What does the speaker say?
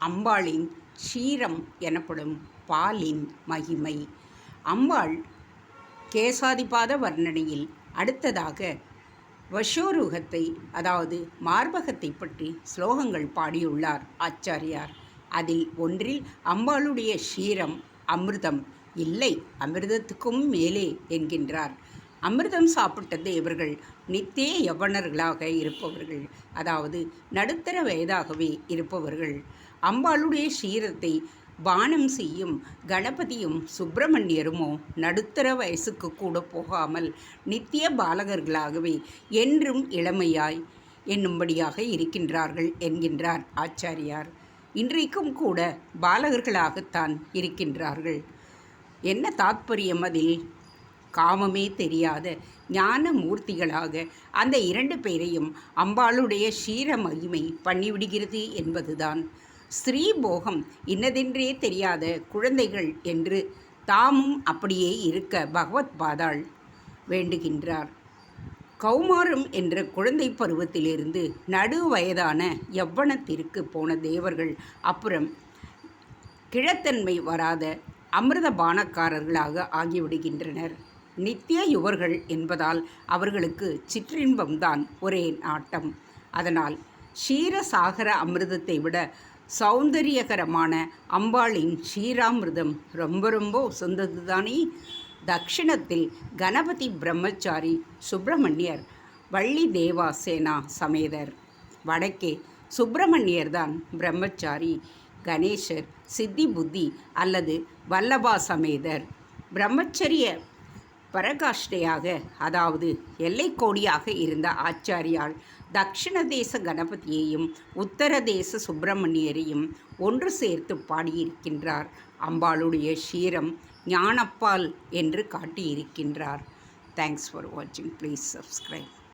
அம்பாளின் க்ஷீரம் எனப்படும் பாலின் மகிமை. அம்பாள் கேசாதிபாத வர்ணனையில் அடுத்ததாக வஷோருகத்தை, அதாவது மார்பகத்தை பற்றி ஸ்லோகங்கள் பாடியுள்ளார் ஆச்சாரியார். அதில் ஒன்றில் அம்பாளுடைய க்ஷீரம் அமிர்தம், இல்லை அமிர்தத்துக்கும் மேலே என்கின்றார். அமிர்தம் சாப்பிட்ட தேவர்கள் நித்திய யவனர்களாக இருப்பவர்கள், அதாவது நடுத்தர வயதாகவே இருப்பவர்கள். அம்பாளுடைய க்ஷீரத்தை பானம் செய்யும் கணபதியும் சுப்பிரமணியருமோ நடுத்தர வயசுக்கு கூட போகாமல் நித்திய பாலகர்களாகவே என்றும் இளமையாய் என்னும்படியாக இருக்கின்றார்கள் என்கின்றார் ஆச்சாரியார். இன்றைக்கும் கூட பாலகர்களாகத்தான் இருக்கின்றார்கள். என்ன தாத்பரியம் அதில்? காமமே தெரியாத ஞான மூர்த்திகளாக அந்த இரண்டு பேரையும் அம்பாளுடைய க்ஷீர மகிமை பண்ணிவிடுகிறது என்பதுதான். ஸ்ரீபோகம் இன்னதென்றே தெரியாத குழந்தைகள் என்று தாமும் அப்படியே இருக்க பகவத் பாதாள் வேண்டுகின்றார். கௌமாரம் என்ற குழந்தை பருவத்திலிருந்து நடு வயதான யவ்வனத்திற்கு போன தேவர்கள் அப்புறம் கிழத்தன்மை வராத அமிர்த பானக்காரர்களாக ஆகிவிடுகின்றனர். நித்திய யுவர்கள் என்பதால் அவர்களுக்கு சிற்றின்பம்தான் ஒரே நாட்டம். அதனால் க்ஷீரசாகர அமிர்தத்தை விட சௌந்தரியகரமான அம்பாளின் க்ஷீராமிர்தம் ரொம்ப ரொம்ப உசந்தது தானே. தக்ஷிணத்தில் கணபதி பிரம்மச்சாரி சுப்பிரமணியர் வள்ளி தேவாசேனா சமேதர். வடக்கே சுப்பிரமணியர்தான் பிரம்மச்சாரி, கணேசர் சித்தி புத்தி அல்லது வல்லபா சமேதர். பிரம்மச்சரிய பரகாஷ்டையாக, அதாவது எல்லைக்கோடியாக இருந்த ஆச்சாரியால் தக்ஷிண தேச கணபதியையும் உத்தர தேச சுப்பிரமணியரையும் ஒன்று சேர்த்து பாடியிருக்கின்றார். அம்பாளுடைய க்ஷீரம் ஞானப்பால் என்று காட்டியிருக்கின்றார். தேங்க்ஸ் ஃபார் வாட்சிங். Please subscribe.